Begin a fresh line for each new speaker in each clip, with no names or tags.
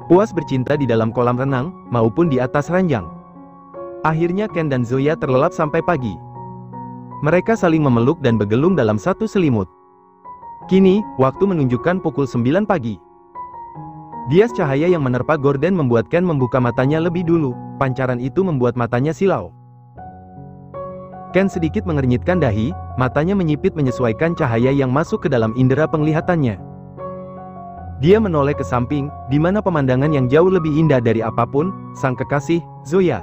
puas bercinta di dalam kolam renang, maupun di atas ranjang. Akhirnya Ken dan Zoya terlelap sampai pagi. Mereka saling memeluk dan bergelung dalam satu selimut. Kini, waktu menunjukkan pukul 9 pagi. Bias cahaya yang menerpa gorden membuat Ken membuka matanya lebih dulu. Pancaran itu membuat matanya silau. Ken sedikit mengernyitkan dahi, matanya menyipit menyesuaikan cahaya yang masuk ke dalam indera penglihatannya. Dia menoleh ke samping, di mana pemandangan yang jauh lebih indah dari apapun, sang kekasih, Zoya.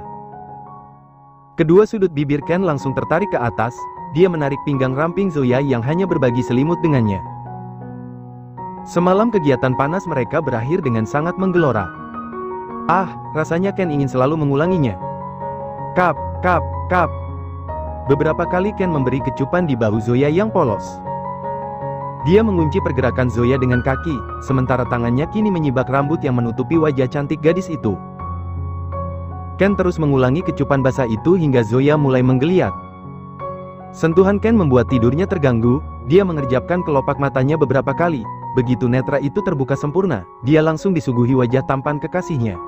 Kedua sudut bibir Ken langsung tertarik ke atas, dia menarik pinggang ramping Zoya yang hanya berbagi selimut dengannya. Semalam kegiatan panas mereka berakhir dengan sangat menggelora. Ah, rasanya Ken ingin selalu mengulanginya. Kap, kap, kap. Beberapa kali Ken memberi kecupan di bahu Zoya yang polos. Dia mengunci pergerakan Zoya dengan kaki, sementara tangannya kini menyibak rambut yang menutupi wajah cantik gadis itu. Ken terus mengulangi kecupan basah itu hingga Zoya mulai menggeliat. Sentuhan Ken membuat tidurnya terganggu, dia mengerjapkan kelopak matanya beberapa kali. Begitu netra itu terbuka sempurna, dia langsung disuguhi wajah tampan kekasihnya.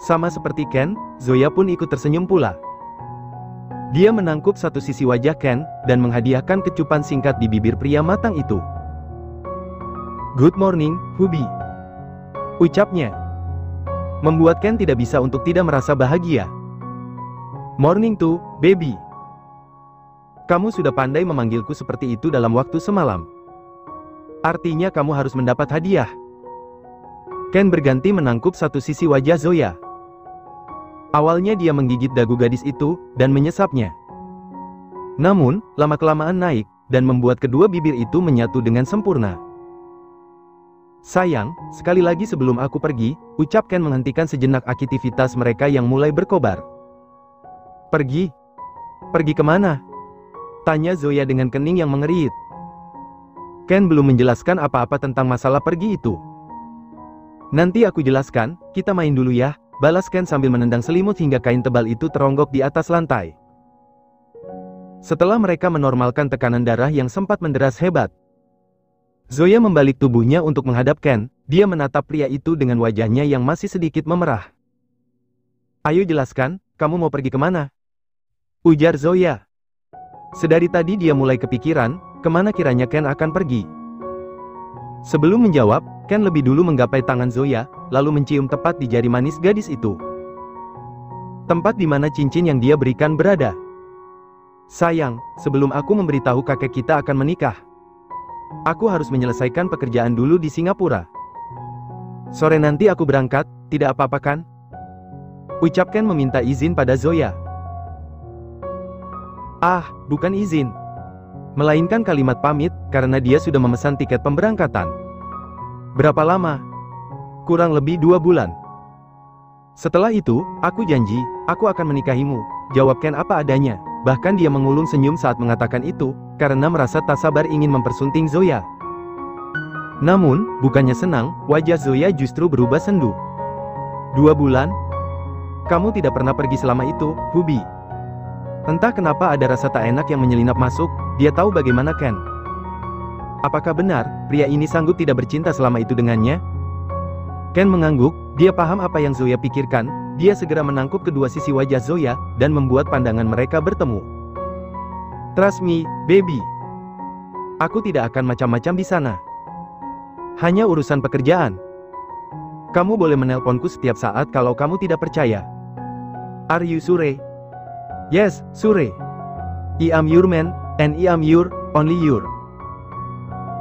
Sama seperti Ken, Zoya pun ikut tersenyum pula. Dia menangkup satu sisi wajah Ken, dan menghadiahkan kecupan singkat di bibir pria matang itu. "Good morning, Hubby," ucapnya. Membuat Ken tidak bisa untuk tidak merasa bahagia. "Morning too, baby. Kamu sudah pandai memanggilku seperti itu dalam waktu semalam. Artinya kamu harus mendapat hadiah." Ken berganti menangkup satu sisi wajah Zoya. Awalnya dia menggigit dagu gadis itu, dan menyesapnya. Namun, lama-kelamaan naik, dan membuat kedua bibir itu menyatu dengan sempurna. "Sayang, sekali lagi sebelum aku pergi," ucap Ken menghentikan sejenak aktivitas mereka yang mulai berkobar. "Pergi? Pergi kemana?" tanya Zoya dengan kening yang mengerit. Ken belum menjelaskan apa-apa tentang masalah pergi itu. "Nanti aku jelaskan, kita main dulu ya," balas Ken sambil menendang selimut hingga kain tebal itu teronggok di atas lantai. Setelah mereka menormalkan tekanan darah yang sempat menderas hebat, Zoya membalik tubuhnya untuk menghadap Ken. Dia menatap pria itu dengan wajahnya yang masih sedikit memerah. "Ayo jelaskan, kamu mau pergi kemana?" ujar Zoya. Sedari tadi dia mulai kepikiran, kemana kiranya Ken akan pergi. Sebelum menjawab, Ken lebih dulu menggapai tangan Zoya, lalu mencium tepat di jari manis gadis itu. Tempat di mana cincin yang dia berikan berada. "Sayang, sebelum aku memberitahu kakek kita akan menikah, aku harus menyelesaikan pekerjaan dulu di Singapura. Sore nanti aku berangkat, tidak apa-apa kan?" ucap Ken meminta izin pada Zoya. Ah, bukan izin, melainkan kalimat pamit, karena dia sudah memesan tiket pemberangkatan. "Berapa lama?" "Kurang lebih 2 bulan. Setelah itu, aku janji, aku akan menikahimu," jawab Ken apa adanya. Bahkan dia mengulung senyum saat mengatakan itu, karena merasa tak sabar ingin mempersunting Zoya. Namun, bukannya senang, wajah Zoya justru berubah sendu. "2 bulan? Kamu tidak pernah pergi selama itu, Hubby." Entah kenapa ada rasa tak enak yang menyelinap masuk. Dia tahu bagaimana Ken. Apakah benar, pria ini sanggup tidak bercinta selama itu dengannya? Ken mengangguk, dia paham apa yang Zoya pikirkan. Dia segera menangkup kedua sisi wajah Zoya, dan membuat pandangan mereka bertemu. "Trust me, baby. Aku tidak akan macam-macam di sana. Hanya urusan pekerjaan. Kamu boleh menelponku setiap saat kalau kamu tidak percaya. Are you sure?" "Yes, sure. I am your man, and I am your, only your."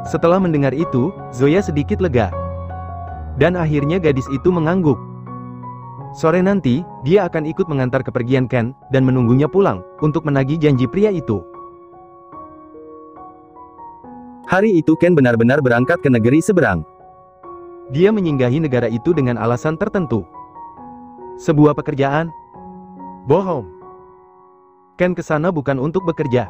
Setelah mendengar itu, Zoya sedikit lega. Dan akhirnya gadis itu mengangguk. Sore nanti, dia akan ikut mengantar kepergian Ken, dan menunggunya pulang, untuk menagih janji pria itu. Hari itu Ken benar-benar berangkat ke negeri seberang. Dia menyinggahi negara itu dengan alasan tertentu. Sebuah pekerjaan? Bohong. Ken ke sana bukan untuk bekerja.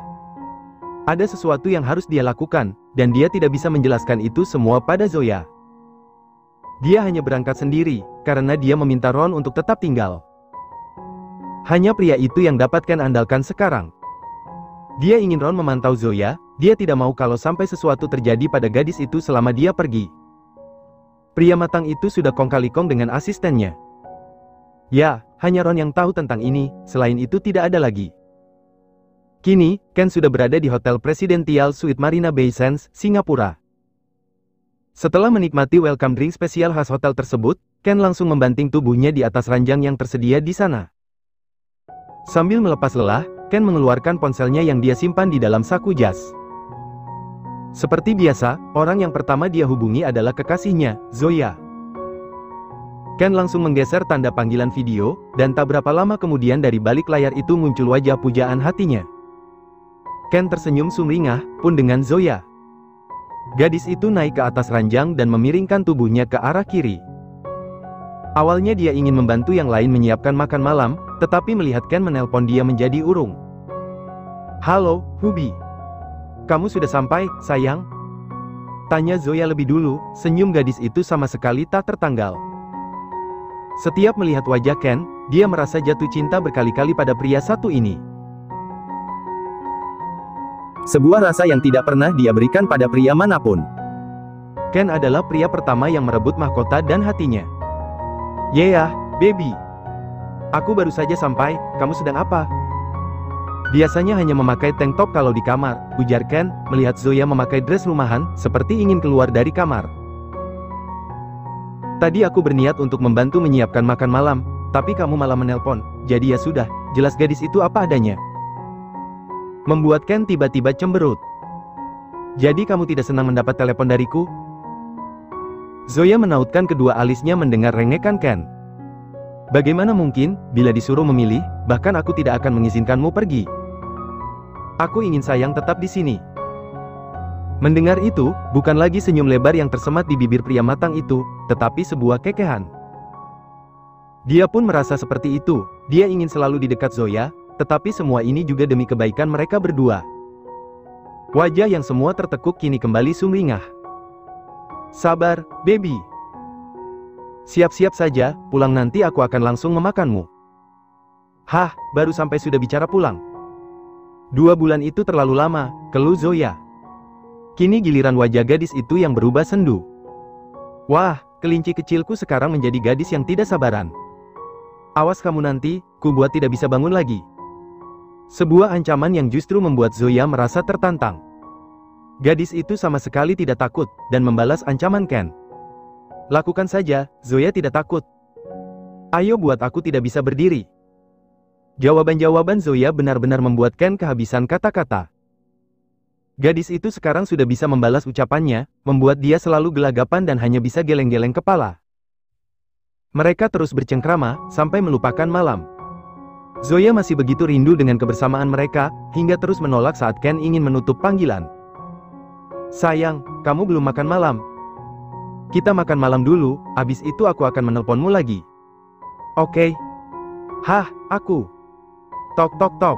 Ada sesuatu yang harus dia lakukan, dan dia tidak bisa menjelaskan itu semua pada Zoya. Dia hanya berangkat sendiri, karena dia meminta Ron untuk tetap tinggal. Hanya pria itu yang dapat Ken andalkan sekarang. Dia ingin Ron memantau Zoya, dia tidak mau kalau sampai sesuatu terjadi pada gadis itu selama dia pergi. Pria matang itu sudah kong kali kong dengan asistennya. Ya, hanya Ron yang tahu tentang ini, selain itu tidak ada lagi. Kini, Ken sudah berada di Hotel Presidential Suite Marina Bay Sands, Singapura. Setelah menikmati welcome drink spesial khas hotel tersebut, Ken langsung membanting tubuhnya di atas ranjang yang tersedia di sana. Sambil melepas lelah, Ken mengeluarkan ponselnya yang dia simpan di dalam saku jas. Seperti biasa, orang yang pertama dia hubungi adalah kekasihnya, Zoya. Ken langsung menggeser tanda panggilan video, dan tak berapa lama kemudian dari balik layar itu muncul wajah pujaan hatinya. Ken tersenyum sumringah, pun dengan Zoya. Gadis itu naik ke atas ranjang dan memiringkan tubuhnya ke arah kiri. Awalnya dia ingin membantu yang lain menyiapkan makan malam, tetapi melihat Ken menelpon dia menjadi urung. "Halo, Hubi. Kamu sudah sampai, sayang?" tanya Zoya lebih dulu. Senyum gadis itu sama sekali tak tertanggal. Setiap melihat wajah Ken, dia merasa jatuh cinta berkali-kali pada pria satu ini. Sebuah rasa yang tidak pernah dia berikan pada pria manapun. Ken adalah pria pertama yang merebut mahkota dan hatinya. "Yeah, baby. Aku baru saja sampai, kamu sedang apa?" "Biasanya hanya memakai tank top kalau di kamar," ujar Ken, melihat Zoya memakai dress rumahan, seperti ingin keluar dari kamar. "Tadi aku berniat untuk membantu menyiapkan makan malam, tapi kamu malah menelpon, jadi ya sudah, jelas gadis itu apa adanya." Membuat Ken tiba-tiba cemberut. "Jadi kamu tidak senang mendapat telepon dariku?" Zoya menautkan kedua alisnya mendengar rengekan Ken. "Bagaimana mungkin, bila disuruh memilih, bahkan aku tidak akan mengizinkanmu pergi. Aku ingin sayang tetap di sini." Mendengar itu, bukan lagi senyum lebar yang tersemat di bibir pria matang itu, tetapi sebuah kekehan. Dia pun merasa seperti itu, dia ingin selalu di dekat Zoya, tetapi semua ini juga demi kebaikan mereka berdua. Wajah yang semua tertekuk kini kembali sumringah. "Sabar, baby. Siap-siap saja, pulang nanti aku akan langsung memakanmu." "Hah, baru sampai sudah bicara pulang? 2 bulan itu terlalu lama," keluh Zoya. Kini giliran wajah gadis itu yang berubah sendu. "Wah, kelinci kecilku sekarang menjadi gadis yang tidak sabaran. Awas kamu nanti, ku buat tidak bisa bangun lagi." Sebuah ancaman yang justru membuat Zoya merasa tertantang. Gadis itu sama sekali tidak takut, dan membalas ancaman Ken. "Lakukan saja, Zoya tidak takut. Ayo buat aku tidak bisa berdiri." Jawaban-jawaban Zoya benar-benar membuat Ken kehabisan kata-kata. Gadis itu sekarang sudah bisa membalas ucapannya, membuat dia selalu gelagapan dan hanya bisa geleng-geleng kepala. Mereka terus bercengkrama, sampai melupakan malam. Zoya masih begitu rindu dengan kebersamaan mereka, hingga terus menolak saat Ken ingin menutup panggilan. "Sayang, kamu belum makan malam. Kita makan malam dulu, abis itu aku akan menelponmu lagi. Oke?" "Hah, aku." Tok tok tok.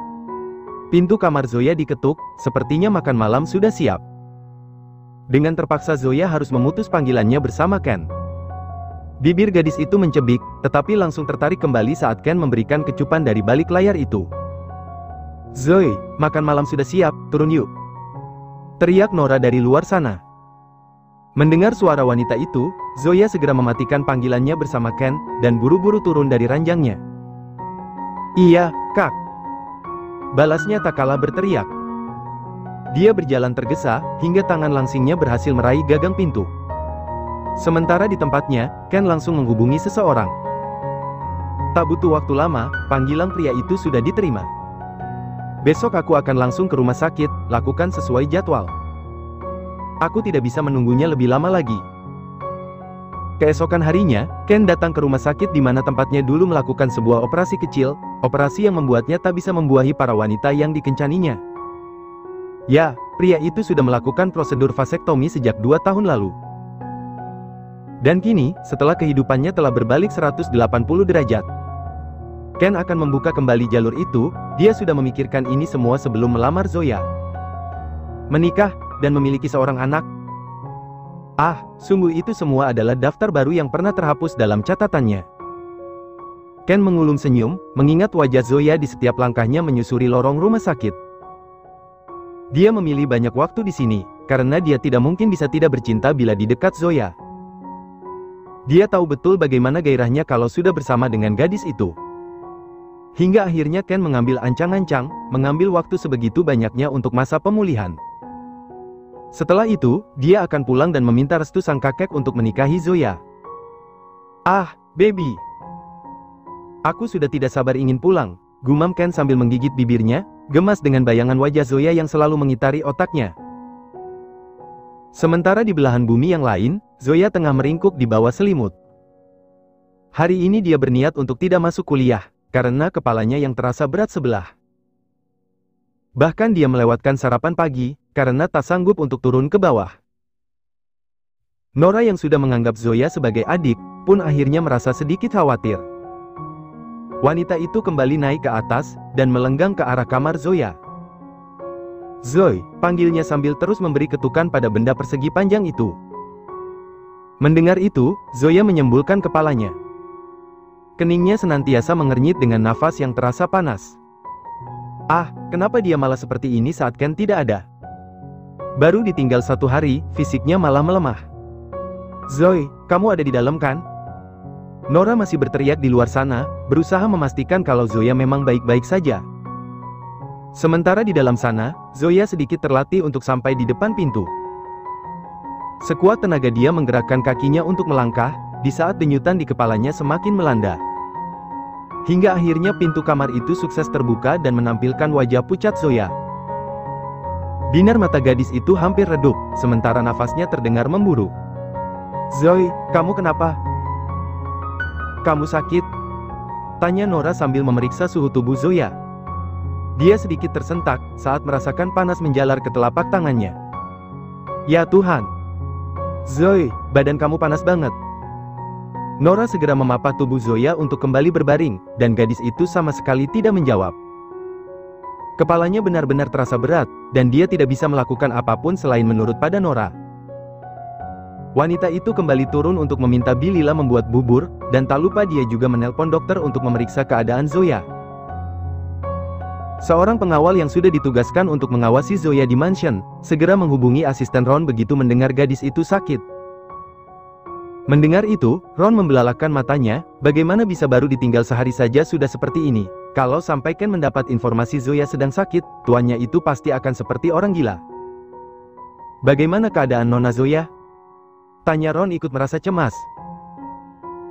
Pintu kamar Zoya diketuk, sepertinya makan malam sudah siap. Dengan terpaksa Zoya harus memutus panggilannya bersama Ken. Bibir gadis itu mencebik, tetapi langsung tertarik kembali saat Ken memberikan kecupan dari balik layar itu. "Zoe, makan malam sudah siap, turun yuk," teriak Nora dari luar sana. Mendengar suara wanita itu, Zoya segera mematikan panggilannya bersama Ken, dan buru-buru turun dari ranjangnya. "Iya, Kak," balasnya tak kalah berteriak. Dia berjalan tergesa, hingga tangan langsingnya berhasil meraih gagang pintu. Sementara di tempatnya, Ken langsung menghubungi seseorang. Tak butuh waktu lama, panggilan pria itu sudah diterima. "Besok aku akan langsung ke rumah sakit, lakukan sesuai jadwal. Aku tidak bisa menunggunya lebih lama lagi." Keesokan harinya, Ken datang ke rumah sakit di mana tempatnya dulu melakukan sebuah operasi kecil, operasi yang membuatnya tak bisa membuahi para wanita yang dikencaninya. Ya, pria itu sudah melakukan prosedur vasektomi sejak 2 tahun lalu. Dan kini, setelah kehidupannya telah berbalik 180 derajat, Ken akan membuka kembali jalur itu. Dia sudah memikirkan ini semua sebelum melamar Zoya. Menikah, dan memiliki seorang anak. Sungguh itu semua adalah daftar baru yang pernah terhapus dalam catatannya. Ken mengulum senyum, mengingat wajah Zoya di setiap langkahnya menyusuri lorong rumah sakit. Dia memilih banyak waktu di sini, karena dia tidak mungkin bisa tidak bercinta bila di dekat Zoya. Dia tahu betul bagaimana gairahnya kalau sudah bersama dengan gadis itu. Hingga akhirnya Ken mengambil ancang-ancang, mengambil waktu sebegitu banyaknya untuk masa pemulihan. Setelah itu, dia akan pulang dan meminta restu sang kakek untuk menikahi Zoya. Ah, baby. Aku sudah tidak sabar ingin pulang, gumam Ken sambil menggigit bibirnya, gemas dengan bayangan wajah Zoya yang selalu mengitari otaknya. Sementara di belahan bumi yang lain, Zoya tengah meringkuk di bawah selimut. Hari ini dia berniat untuk tidak masuk kuliah, karena kepalanya yang terasa berat sebelah. Bahkan dia melewatkan sarapan pagi, karena tak sanggup untuk turun ke bawah. Nora yang sudah menganggap Zoya sebagai adik, pun akhirnya merasa sedikit khawatir. Wanita itu kembali naik ke atas, dan melenggang ke arah kamar Zoya. "Zoe," panggilnya sambil terus memberi ketukan pada benda persegi panjang itu. Mendengar itu, Zoya menyembulkan kepalanya. Keningnya senantiasa mengernyit dengan nafas yang terasa panas. Ah, kenapa dia malah seperti ini saat Ken tidak ada? Baru ditinggal 1 hari, fisiknya malah melemah. "Zoe, kamu ada di dalam kan?" Nora masih berteriak di luar sana, berusaha memastikan kalau Zoya memang baik-baik saja. Sementara di dalam sana, Zoya sedikit terlatih untuk sampai di depan pintu. Sekuat tenaga dia menggerakkan kakinya untuk melangkah, di saat denyutan di kepalanya semakin melanda. Hingga akhirnya pintu kamar itu sukses terbuka dan menampilkan wajah pucat Zoya. Binar mata gadis itu hampir redup, sementara nafasnya terdengar memburu. "Zoe, kamu kenapa? Kamu sakit?" tanya Nora sambil memeriksa suhu tubuh Zoya. Dia sedikit tersentak saat merasakan panas menjalar ke telapak tangannya. "Ya Tuhan! Zoe, badan kamu panas banget." Nora segera memapah tubuh Zoya untuk kembali berbaring, dan gadis itu sama sekali tidak menjawab. Kepalanya benar-benar terasa berat, dan dia tidak bisa melakukan apapun selain menurut pada Nora. Wanita itu kembali turun untuk meminta Bilila membuat bubur, dan tak lupa dia juga menelpon dokter untuk memeriksa keadaan Zoya. Seorang pengawal yang sudah ditugaskan untuk mengawasi Zoya di mansion, segera menghubungi asisten Ron begitu mendengar gadis itu sakit. Mendengar itu, Ron membelalakkan matanya, bagaimana bisa baru ditinggal sehari saja sudah seperti ini. Kalau sampai Ken mendapat informasi Zoya sedang sakit, tuannya itu pasti akan seperti orang gila. "Bagaimana keadaan Nona Zoya?" tanya Ron ikut merasa cemas.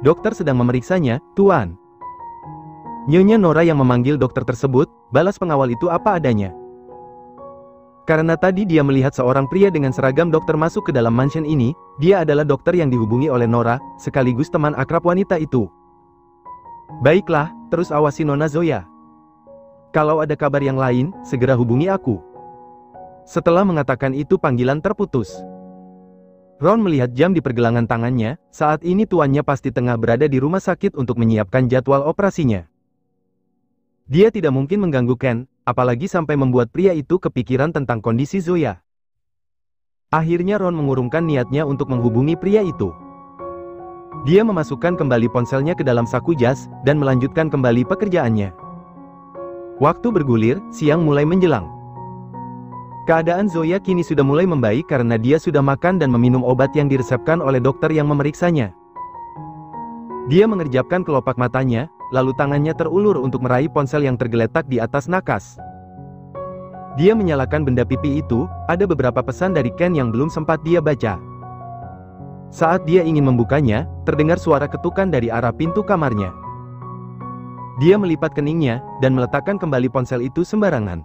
"Dokter sedang memeriksanya, Tuan." Nyonya Nora yang memanggil dokter tersebut, balas pengawal itu apa adanya. Karena tadi dia melihat seorang pria dengan seragam dokter masuk ke dalam mansion ini, dia adalah dokter yang dihubungi oleh Nora, sekaligus teman akrab wanita itu. "Baiklah, terus awasi Nona Zoya. Kalau ada kabar yang lain, segera hubungi aku." Setelah mengatakan itu panggilan terputus. Ron melihat jam di pergelangan tangannya, saat ini tuannya pasti tengah berada di rumah sakit untuk menyiapkan jadwal operasinya. Dia tidak mungkin mengganggu Ken, apalagi sampai membuat pria itu kepikiran tentang kondisi Zoya. Akhirnya Ron mengurungkan niatnya untuk menghubungi pria itu. Dia memasukkan kembali ponselnya ke dalam saku jas, dan melanjutkan kembali pekerjaannya. Waktu bergulir, siang mulai menjelang. Keadaan Zoya kini sudah mulai membaik karena dia sudah makan dan meminum obat yang diresepkan oleh dokter yang memeriksanya. Dia mengerjapkan kelopak matanya, lalu tangannya terulur untuk meraih ponsel yang tergeletak di atas nakas. Dia menyalakan benda pipi itu, ada beberapa pesan dari Ken yang belum sempat dia baca. Saat dia ingin membukanya, terdengar suara ketukan dari arah pintu kamarnya. Dia melipat keningnya, dan meletakkan kembali ponsel itu sembarangan.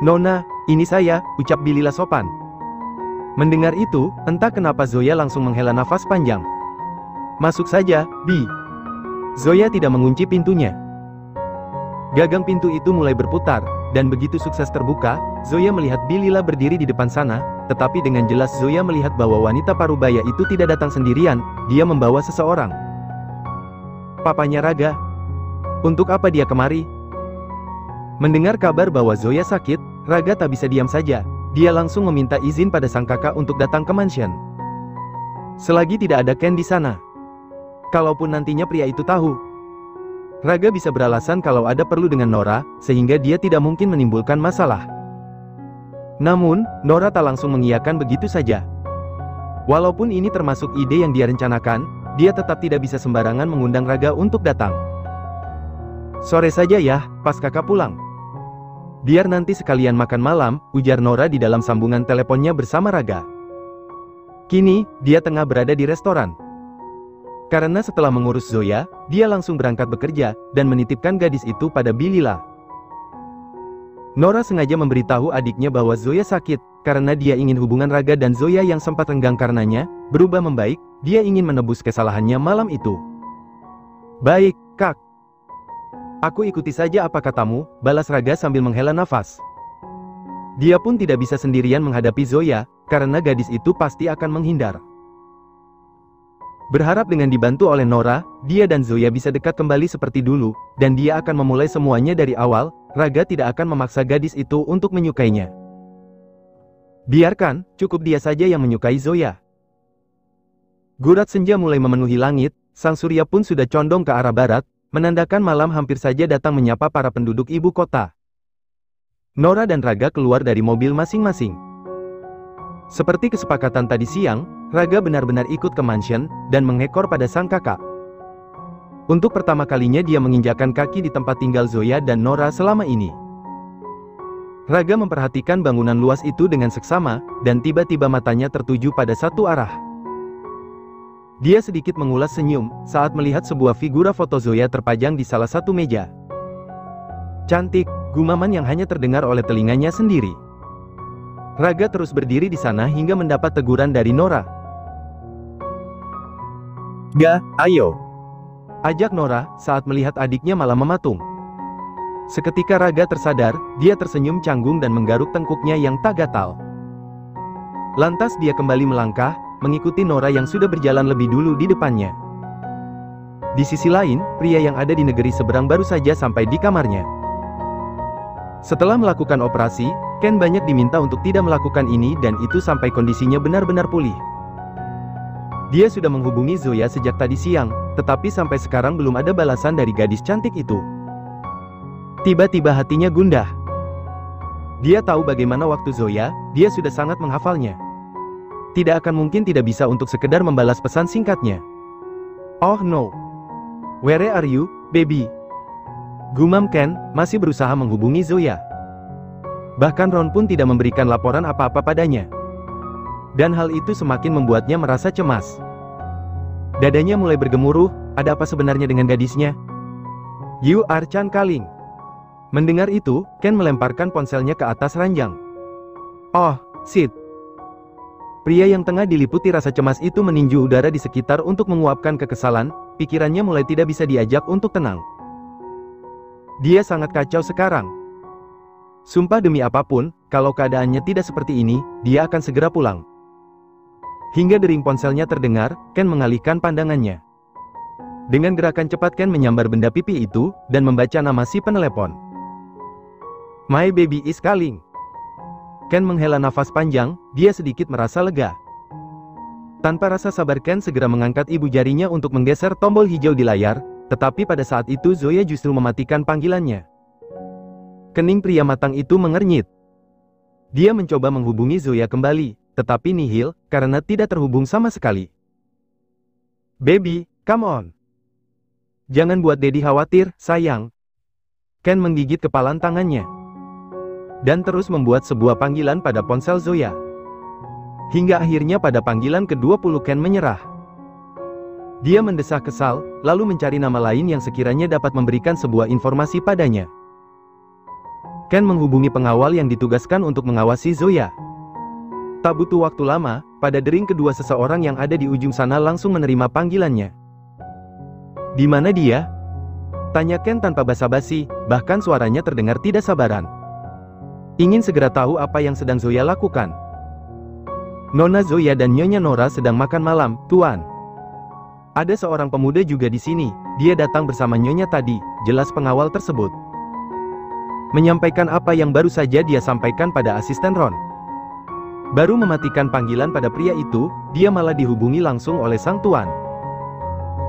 "Nona, ini saya," ucap Bilila sopan. Mendengar itu, entah kenapa Zoya langsung menghela nafas panjang. "Masuk saja, Bi." Zoya tidak mengunci pintunya. Gagang pintu itu mulai berputar, dan begitu sukses terbuka, Zoya melihat Bilila berdiri di depan sana, tetapi dengan jelas Zoya melihat bahwa wanita parubaya itu tidak datang sendirian, dia membawa seseorang. "Papanya Raga. Untuk apa dia kemari?" Mendengar kabar bahwa Zoya sakit, Raga tak bisa diam saja. Dia langsung meminta izin pada sang kakak untuk datang ke mansion. Selagi tidak ada Ken di sana. Kalaupun nantinya pria itu tahu, Raga bisa beralasan kalau ada perlu dengan Nora, sehingga dia tidak mungkin menimbulkan masalah. Namun, Nora tak langsung mengiyakan begitu saja. Walaupun ini termasuk ide yang dia rencanakan, dia tetap tidak bisa sembarangan mengundang Raga untuk datang. "Sore saja ya, pas kakak pulang. Biar nanti sekalian makan malam," ujar Nora di dalam sambungan teleponnya bersama Raga. Kini, dia tengah berada di restoran. Karena setelah mengurus Zoya, dia langsung berangkat bekerja, dan menitipkan gadis itu pada Bilila. Nora sengaja memberitahu adiknya bahwa Zoya sakit, karena dia ingin hubungan Raga dan Zoya yang sempat renggang karenanya, berubah membaik. Dia ingin menebus kesalahannya malam itu. "Baik, Kak. Aku ikuti saja apa katamu," balas Raga sambil menghela nafas. Dia pun tidak bisa sendirian menghadapi Zoya, karena gadis itu pasti akan menghindar. Berharap dengan dibantu oleh Nora, dia dan Zoya bisa dekat kembali seperti dulu, dan dia akan memulai semuanya dari awal. Raga tidak akan memaksa gadis itu untuk menyukainya. Biarkan, cukup dia saja yang menyukai Zoya. Gurat senja mulai memenuhi langit, sang surya pun sudah condong ke arah barat, menandakan malam hampir saja datang menyapa para penduduk ibu kota. Nora dan Raga keluar dari mobil masing-masing. Seperti kesepakatan tadi siang, Raga benar-benar ikut ke mansion, dan mengekor pada sang kakak. Untuk pertama kalinya dia menginjakkan kaki di tempat tinggal Zoya dan Nora selama ini. Raga memperhatikan bangunan luas itu dengan seksama, dan tiba-tiba matanya tertuju pada satu arah. Dia sedikit mengulas senyum, saat melihat sebuah figura foto Zoya terpajang di salah satu meja. "Cantik," gumaman yang hanya terdengar oleh telinganya sendiri. Raga terus berdiri di sana hingga mendapat teguran dari Nora. "Ga, ayo," ajak Nora, saat melihat adiknya malah mematung. Seketika Raga tersadar, dia tersenyum canggung dan menggaruk tengkuknya yang tak gatal. Lantas dia kembali melangkah, mengikuti Nora yang sudah berjalan lebih dulu di depannya. Di sisi lain, pria yang ada di negeri seberang baru saja sampai di kamarnya. Setelah melakukan operasi, Ken banyak diminta untuk tidak melakukan ini dan itu sampai kondisinya benar-benar pulih. Dia sudah menghubungi Zoya sejak tadi siang, tetapi sampai sekarang belum ada balasan dari gadis cantik itu. Tiba-tiba hatinya gundah. Dia tahu bagaimana waktu Zoya, dia sudah sangat menghafalnya. Tidak akan mungkin tidak bisa untuk sekedar membalas pesan singkatnya. "Oh no. Where are you, baby?" gumam Ken, masih berusaha menghubungi Zoya. Bahkan Ron pun tidak memberikan laporan apa-apa padanya. Dan hal itu semakin membuatnya merasa cemas. Dadanya mulai bergemuruh, ada apa sebenarnya dengan gadisnya? "You are Chan Kaling." Mendengar itu, Ken melemparkan ponselnya ke atas ranjang. "Oh, shit." Pria yang tengah diliputi rasa cemas itu meninju udara di sekitar untuk menguapkan kekesalan, pikirannya mulai tidak bisa diajak untuk tenang. Dia sangat kacau sekarang. Sumpah demi apapun, kalau keadaannya tidak seperti ini, dia akan segera pulang. Hingga dering ponselnya terdengar, Ken mengalihkan pandangannya. Dengan gerakan cepat Ken menyambar benda pipi itu, dan membaca nama si penelepon. "My baby is calling." Ken menghela nafas panjang, dia sedikit merasa lega. Tanpa rasa sabar Ken segera mengangkat ibu jarinya untuk menggeser tombol hijau di layar, tetapi pada saat itu Zoya justru mematikan panggilannya. Kening pria matang itu mengernyit. Dia mencoba menghubungi Zoya kembali, tetapi nihil, karena tidak terhubung sama sekali. "Baby, come on. Jangan buat Daddy khawatir, sayang." Ken menggigit kepalan tangannya. Dan terus membuat sebuah panggilan pada ponsel Zoya. Hingga akhirnya pada panggilan ke-20 Ken menyerah. Dia mendesah kesal, lalu mencari nama lain yang sekiranya dapat memberikan sebuah informasi padanya. Ken menghubungi pengawal yang ditugaskan untuk mengawasi Zoya. Tak butuh waktu lama, pada dering kedua seseorang yang ada di ujung sana langsung menerima panggilannya. "Di mana dia?" tanya Ken tanpa basa-basi, bahkan suaranya terdengar tidak sabaran. Ingin segera tahu apa yang sedang Zoya lakukan. "Nona Zoya dan Nyonya Nora sedang makan malam, Tuan. Ada seorang pemuda juga di sini, dia datang bersama Nyonya tadi," jelas pengawal tersebut. Menyampaikan apa yang baru saja dia sampaikan pada asisten Ron. Baru mematikan panggilan pada pria itu, dia malah dihubungi langsung oleh sang tuan.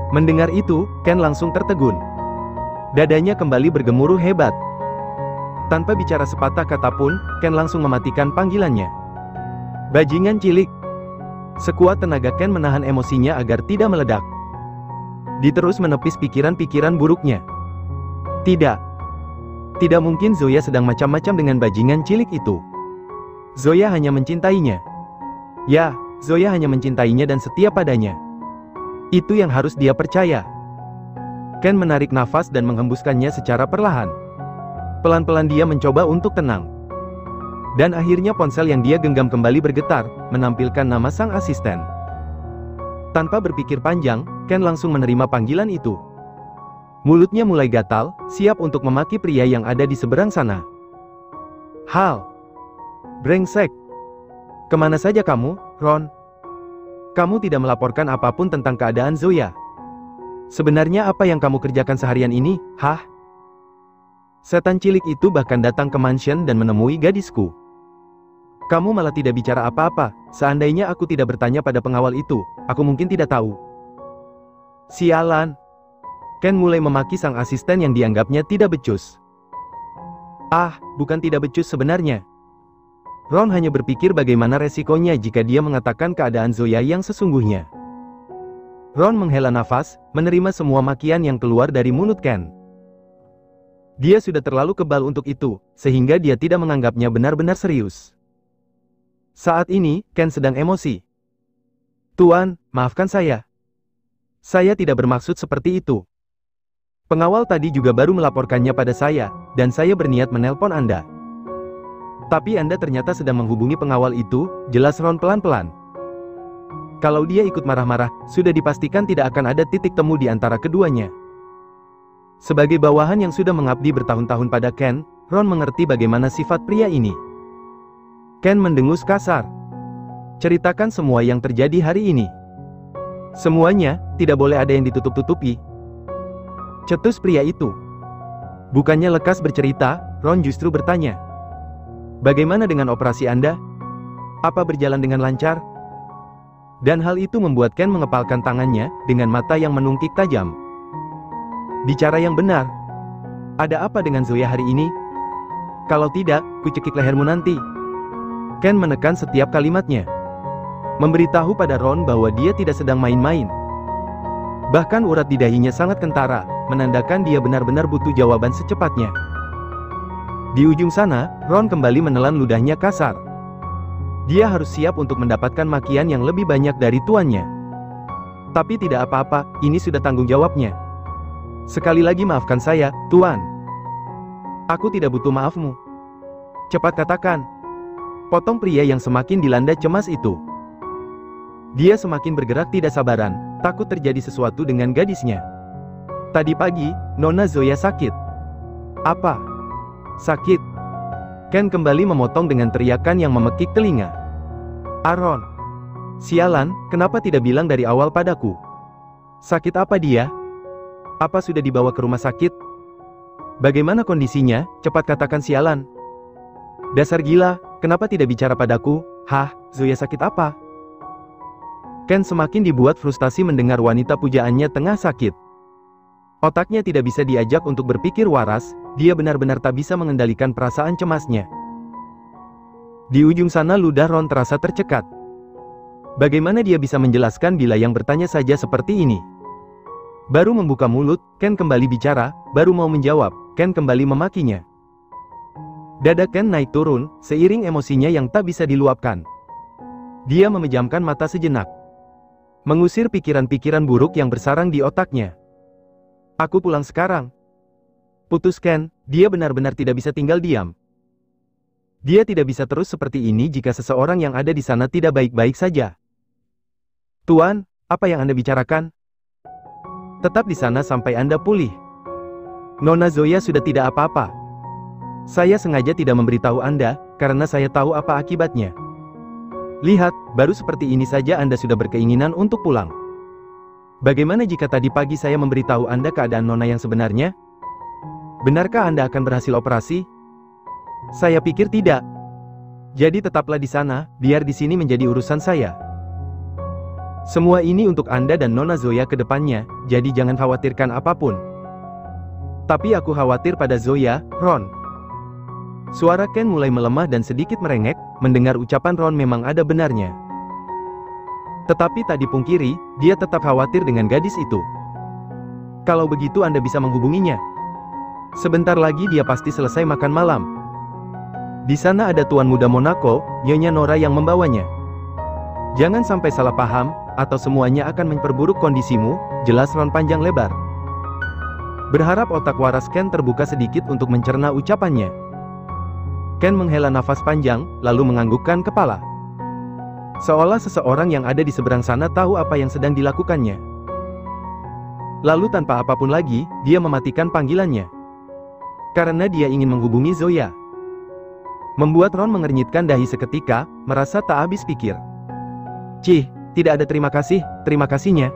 Mendengar itu, Ken langsung tertegun. Dadanya kembali bergemuruh hebat. Tanpa bicara sepatah kata pun, Ken langsung mematikan panggilannya. "Bajingan cilik." Sekuat tenaga Ken menahan emosinya agar tidak meledak. Dia terus menepis pikiran-pikiran buruknya. Tidak. Tidak mungkin Zoya sedang macam-macam dengan bajingan cilik itu. Zoya hanya mencintainya. Ya, Zoya hanya mencintainya dan setia padanya. Itu yang harus dia percaya. Ken menarik nafas dan menghembuskannya secara perlahan. Pelan-pelan dia mencoba untuk tenang. Dan akhirnya ponsel yang dia genggam kembali bergetar, menampilkan nama sang asisten. Tanpa berpikir panjang, Ken langsung menerima panggilan itu. Mulutnya mulai gatal, siap untuk memaki pria yang ada di seberang sana. Hal! Brengsek! Kemana saja kamu, Ron? Kamu tidak melaporkan apapun tentang keadaan Zoya. Sebenarnya apa yang kamu kerjakan seharian ini, hah? Setan cilik itu bahkan datang ke mansion dan menemui gadisku. Kamu malah tidak bicara apa-apa. Seandainya aku tidak bertanya pada pengawal itu, aku mungkin tidak tahu. Sialan. Ken mulai memaki sang asisten yang dianggapnya tidak becus. Ah, bukan tidak becus sebenarnya. Ron hanya berpikir bagaimana resikonya jika dia mengatakan keadaan Zoya yang sesungguhnya. Ron menghela nafas, menerima semua makian yang keluar dari mulut Ken. Dia sudah terlalu kebal untuk itu, sehingga dia tidak menganggapnya benar-benar serius. Saat ini, Ken sedang emosi. Tuan, maafkan saya. Saya tidak bermaksud seperti itu. Pengawal tadi juga baru melaporkannya pada saya, dan saya berniat menelpon Anda. Tapi Anda ternyata sedang menghubungi pengawal itu, jelas Ron pelan-pelan. Kalau dia ikut marah-marah, sudah dipastikan tidak akan ada titik temu di antara keduanya. Sebagai bawahan yang sudah mengabdi bertahun-tahun pada Ken, Ron mengerti bagaimana sifat pria ini. Ken mendengus kasar. Ceritakan semua yang terjadi hari ini. Semuanya, tidak boleh ada yang ditutup-tutupi. Cetus pria itu. Bukannya lekas bercerita, Ron justru bertanya. Bagaimana dengan operasi Anda? Apa berjalan dengan lancar? Dan hal itu membuat Ken mengepalkan tangannya, dengan mata yang menungkik tajam. Bicara yang benar. Ada apa dengan Zoya hari ini? Kalau tidak, kucekik lehermu nanti. Ken menekan setiap kalimatnya. Memberitahu pada Ron bahwa dia tidak sedang main-main. Bahkan urat di dahinya sangat kentara, menandakan dia benar-benar butuh jawaban secepatnya. Di ujung sana, Ron kembali menelan ludahnya kasar. Dia harus siap untuk mendapatkan makian yang lebih banyak dari tuannya. Tapi tidak apa-apa, ini sudah tanggung jawabnya. Sekali lagi maafkan saya, Tuan. Aku tidak butuh maafmu. Cepat katakan. Potong pria yang semakin dilanda cemas itu. Dia semakin bergerak tidak sabaran, takut terjadi sesuatu dengan gadisnya. Tadi pagi, Nona Zoya sakit. Apa? Sakit? Ken kembali memotong dengan teriakan yang memekik telinga. Aaron. Sialan, kenapa tidak bilang dari awal padaku? Sakit apa dia? Apa sudah dibawa ke rumah sakit? Bagaimana kondisinya? Cepat katakan sialan. Dasar gila, kenapa tidak bicara padaku? Hah, Zoya sakit apa? Ken semakin dibuat frustasi mendengar wanita pujaannya tengah sakit. Otaknya tidak bisa diajak untuk berpikir waras, dia benar-benar tak bisa mengendalikan perasaan cemasnya. Di ujung sana ludah Ron terasa tercekat. Bagaimana dia bisa menjelaskan bila yang bertanya saja seperti ini? Baru membuka mulut, Ken kembali bicara, baru mau menjawab, Ken kembali memakinya. Dada Ken naik turun, seiring emosinya yang tak bisa diluapkan. Dia memejamkan mata sejenak. Mengusir pikiran-pikiran buruk yang bersarang di otaknya. Aku pulang sekarang. Putus Ken, dia benar-benar tidak bisa tinggal diam. Dia tidak bisa terus seperti ini jika seseorang yang ada di sana tidak baik-baik saja. Tuan, apa yang Anda bicarakan? Tetap di sana sampai Anda pulih. Nona Zoya sudah tidak apa-apa. Saya sengaja tidak memberitahu Anda, karena saya tahu apa akibatnya. Lihat, baru seperti ini saja Anda sudah berkeinginan untuk pulang. Bagaimana jika tadi pagi saya memberitahu Anda keadaan Nona yang sebenarnya? Benarkah Anda akan berhasil operasi? Saya pikir tidak. Jadi tetaplah di sana, biar di sini menjadi urusan saya. Semua ini untuk Anda dan Nona Zoya ke depannya, jadi jangan khawatirkan apapun. Tapi aku khawatir pada Zoya, Ron. Suara Ken mulai melemah dan sedikit merengek, mendengar ucapan Ron memang ada benarnya. Tetapi tak dipungkiri, dia tetap khawatir dengan gadis itu. Kalau begitu Anda bisa menghubunginya. Sebentar lagi dia pasti selesai makan malam. Di sana ada tuan muda Monaco, Nyonya Nora yang membawanya. Jangan sampai salah paham, atau semuanya akan memperburuk kondisimu, jelas Ron panjang lebar. Berharap otak waras Ken terbuka sedikit untuk mencerna ucapannya. Ken menghela nafas panjang, lalu menganggukkan kepala. Seolah seseorang yang ada di seberang sana tahu apa yang sedang dilakukannya. Lalu tanpa apapun lagi, dia mematikan panggilannya. Karena dia ingin menghubungi Zoya. Membuat Ron mengernyitkan dahi seketika, merasa tak habis pikir. Cih, tidak ada terima kasihnya.